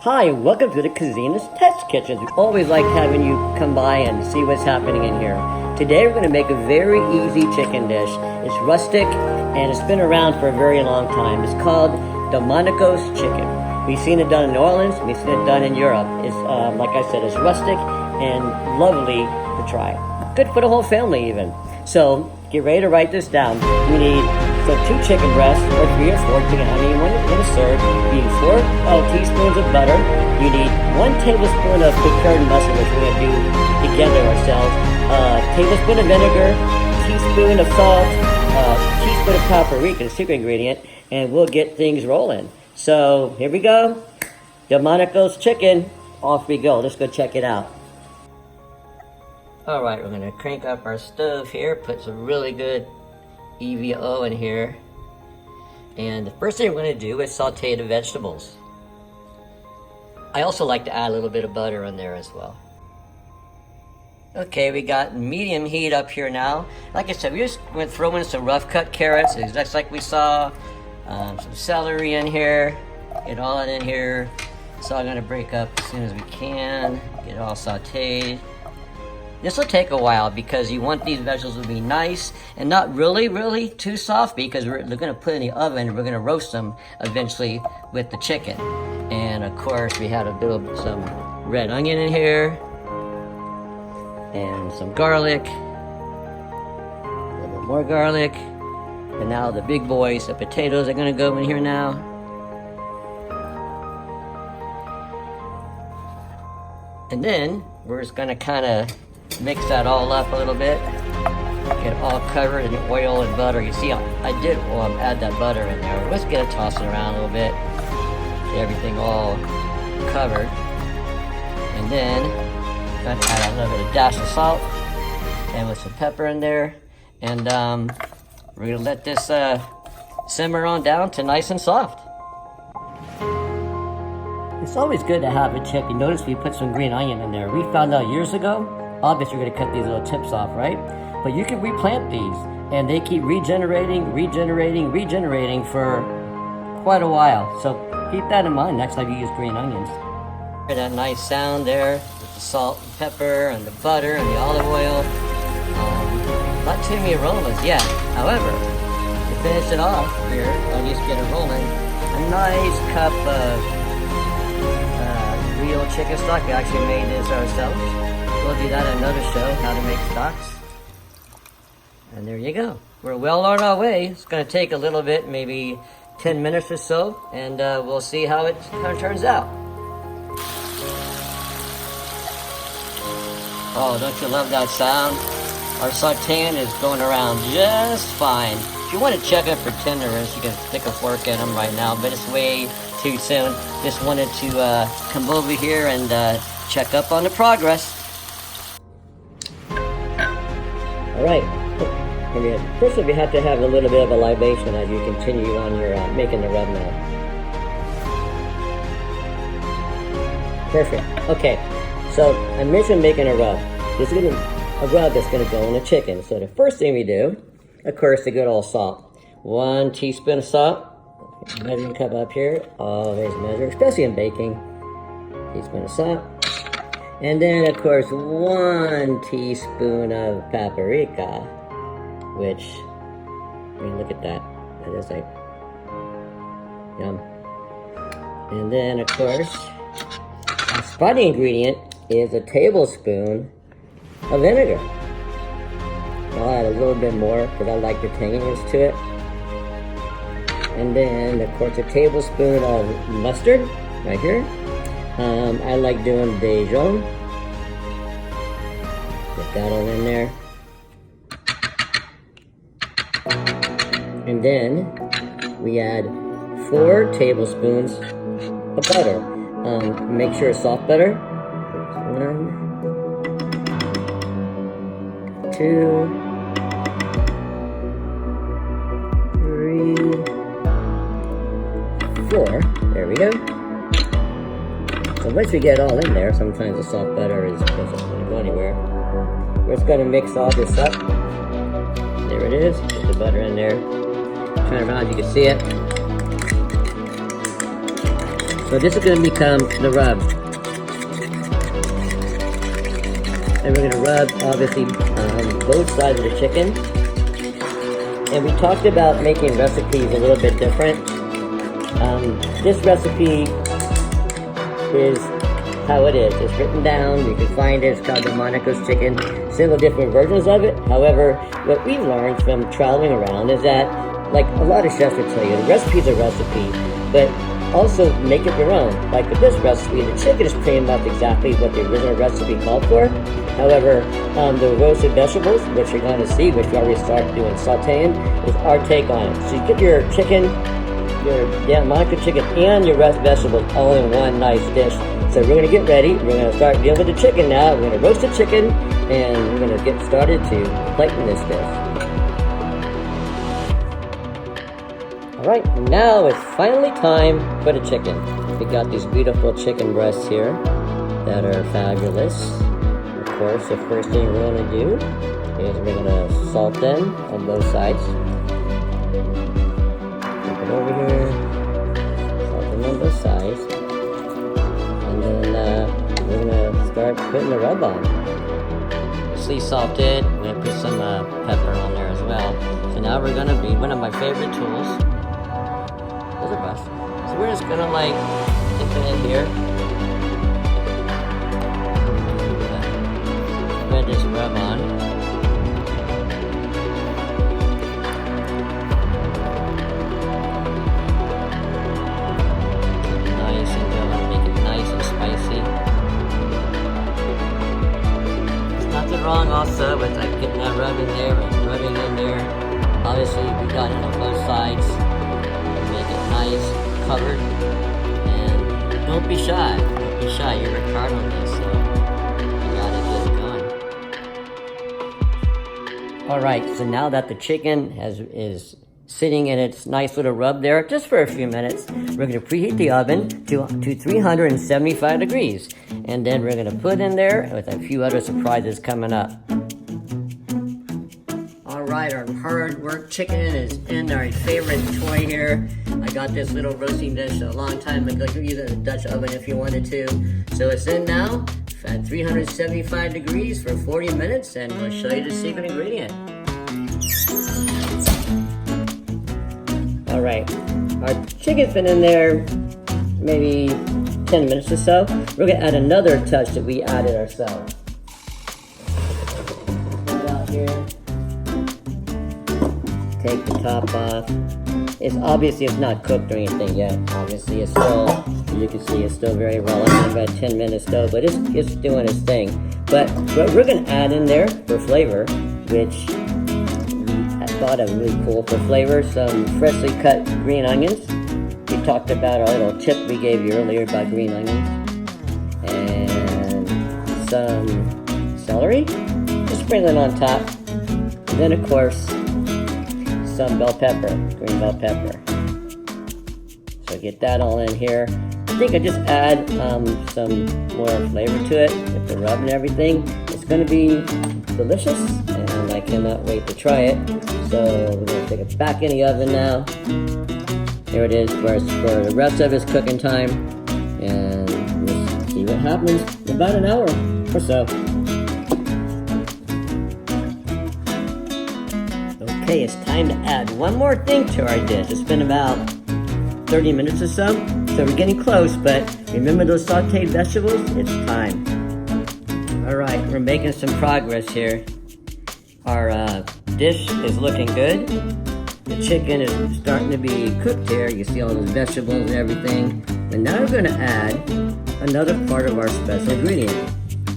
Hi, welcome to the Cuisineist Test Kitchen. We always like having you come by and see what's happening in here. Today we're going to make a very easy chicken dish. It's rustic and it's been around for a very long time. It's called Delmonico's chicken. We've seen it done in New Orleans, we've seen it done in Europe. It's, like I said, it's rustic and lovely to try. Good for the whole family even. So, get ready to write this down. We need 2 chicken breasts, or 3 or 4, depending on how many you want to serve. You need 4 teaspoons of butter. You need 1 tablespoon of prepared mustard, which we're going to do together ourselves. Tablespoon of vinegar, teaspoon of salt, teaspoon of paprika, the secret ingredient, and we'll get things rolling. So, here we go. Delmonico's chicken. Off we go. Let's go check it out. Alright, we're going to crank up our stove here, put some really good EVO in here. And the first thing we're going to do is saute the vegetables. I also like to add a little bit of butter in there as well. Okay, we got medium heat up here now. Like I said, we're just going to throw in some rough cut carrots, just like we saw. Some celery in here. Get all that in here. It's all going to break up as soon as we can. Get it all sauteed. This will take a while because you want these vegetables to be nice and not really too soft, because they're going to put in the oven and we're going to roast them eventually with the chicken. And of course we had a bit of some red onion in here and some garlic, a little bit more garlic, and now the big boys, the potatoes, are going to go in here now. And then we're just going to kind of mix that all up a little bit. Get it all covered in oil and butter. You see, I did add that butter in there. Let's get it tossing around a little bit. Get everything all covered. And then, I'm going to add a little bit of dash of salt. And with some pepper in there. And we're going to let this simmer on down to nice and soft. It's always good to have a chicken. Notice we put some green onion in there. We found out years ago, obviously you're going to cut these little tips off, right? But you can replant these, and they keep regenerating for quite a while. So keep that in mind next time you use green onions. Hear that nice sound there with the salt and pepper and the butter and the olive oil. Not too many aromas yet. However, to finish it off here, I'll just get it rolling. A nice cup of real chicken stock. We actually made this ourselves. We'll do that in another show, how to make stocks. And there you go. We're well on our way. It's going to take a little bit, maybe 10 minutes or so, and we'll see how it kind of turns out. Oh, don't you love that sound? Our sauteing is going around just fine. If you want to check it for tenderness, you can stick a fork in them right now, but it's way too soon. Just wanted to come over here and check up on the progress. Alright, first of all, you have to have a little bit of a libation as you continue on your making the rub now. Perfect. Okay, so I mentioned making a rub. This is a rub that's going to go in the chicken. So the first thing we do, of course, the good old salt. 1 teaspoon of salt. Measuring cup up here. Always measure, especially in baking. Teaspoon of salt. And then, of course, 1 teaspoon of paprika, which, I mean, look at that. That is like, yum. And then, of course, a spotty ingredient is a tablespoon of vinegar. I'll add a little bit more because I like the tanginess to it. And then, of course, a tablespoon of mustard, right here. I like doing Dijon. Get that all in there. And then we add 4 tablespoons of butter. Make sure it's soft butter. 1, 2, 3, 4. There we go. So once we get it all in there, sometimes the soft butter doesn't want to go anywhere. We're just going to mix all this up. There it is. Put the butter in there. Turn it around, you can see it. So this is going to become the rub. And we're going to rub, obviously, both sides of the chicken. And we talked about making recipes a little bit different. This recipe is how it is. It's written down. You can find it. It's called Delmonico's chicken. Several different versions of it. However, what we've learned from traveling around is that, like a lot of chefs would tell you, the recipe's a recipe, but also make it your own. Like with this recipe, the chicken is pretty much exactly what the original recipe called for. However, the roasted vegetables, which you're going to see, which we already started doing sauteing, is our take on it. So you get your chicken, your Delmonico chicken, and your roast vegetables all in one nice dish. So we're going to get ready. We're going to start dealing with the chicken now. We're going to roast the chicken, and we're going to get started to plating this dish. Alright, now it's finally time for the chicken. We got these beautiful chicken breasts here that are fabulous. Of course, the first thing we're going to do is we're going to salt them on both sides. Flip it over here, salt them on both sides. And then we're going to start putting the rub on. Mostly salted. We're going to put some pepper on there as well. So now we're going to be one of my favorite tools. There's a brush. So we're just going to like dip it in here. Spread this rub on. Nice and good. Make it nice and spicy. There's nothing wrong also with like getting that rub in there and rubbing in there. Obviously we got it on both sides. Make it nice, covered, and don't be shy. Don't be shy. You're a card on this, so you gotta get it going. Alright, so now that the chicken is sitting in its nice little rub there, just for a few minutes, we're going to preheat the oven to 375 degrees. And then we're going to put in there with a few other surprises coming up. Alright, our hard work chicken is in our favorite toy here. I got this little roasting dish a long time ago. You can use it in a Dutch oven if you wanted to. So it's in now at 375 degrees for 40 minutes, and we'll show you the secret ingredient. Alright, our chicken's been in there maybe 10 minutes or so. We're going to add another touch that we added ourselves. Put it out here. Take the top off. It's obviously it's not cooked or anything yet. Obviously it's still, you can see it's still very raw. It's about 10 minutes though, but it's doing its thing. But what we're going to add in there for flavor, which I thought of really cool for flavor, some freshly cut green onions. We talked about our little tip we gave you earlier about green onions. And some celery. Just sprinkle it on top. And then of course, some bell pepper, green bell pepper. So get that all in here. I think I just add some more flavor to it with the rub and everything. It's going to be delicious, and I cannot wait to try it. So we're going to take it back in the oven now. Here it is for the rest of its cooking time, and we'll see what happens in about an hour or so. Okay, it's time to add one more thing to our dish. It's been about 30 minutes or so we're getting close, but remember those sauteed vegetables? It's time. Alright, we're making some progress here. Our dish is looking good. The chicken is starting to be cooked here. You see all those vegetables and everything. And now we're going to add another part of our special ingredient,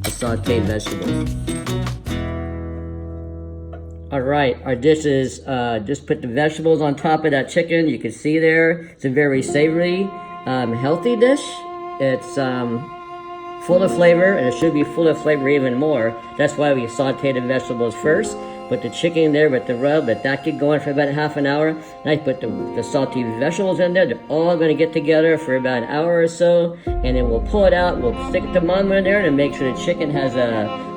the sauteed vegetables. Alright, our dish is, just put the vegetables on top of that chicken. You can see there, it's a very savory, healthy dish. It's full of flavor, and it should be full of flavor even more. That's why we sauteed the vegetables first. Put the chicken in there with the rub, let that get going for about half an hour. Now you put the sauteed vegetables in there. They're all going to get together for about an hour or so, and then we'll pull it out. We'll stick the thermometer in there to make sure the chicken has a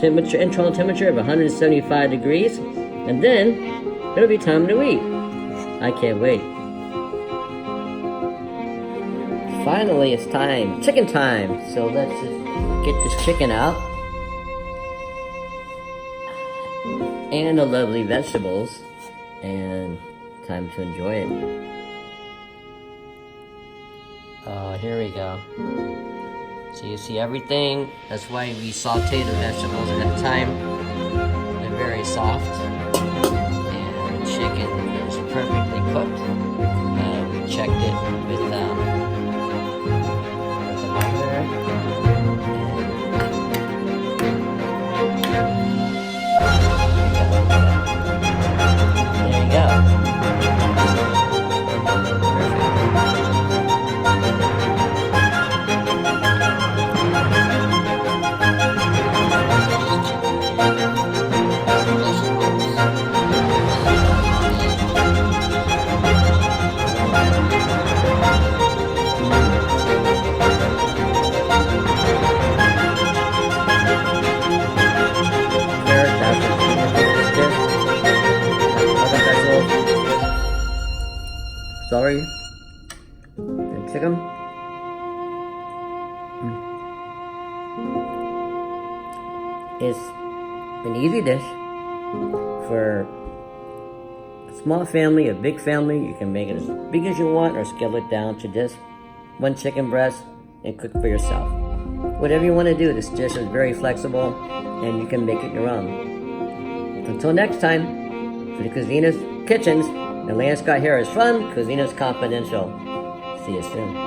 internal temperature of 175 degrees, and then it'll be time to eat. I can't wait. finally it's time, chicken time. So let's just get this chicken out. And the lovely vegetables. And time to enjoy it. Here we go. So you see everything. That's why we saute the vegetables ahead of time. They're very soft. And the chicken is perfectly cooked. We checked it with the thermometer. There you go. Celery and chicken. It's an easy dish for a small family, a big family. You can make it as big as you want or scale it down to just one chicken breast and cook for yourself. Whatever you want to do, this dish is very flexible and you can make it your own. Until next time, for the Cuisineist Kitchens, and Lance Scott here is from Cuisineist Confidential. See you soon.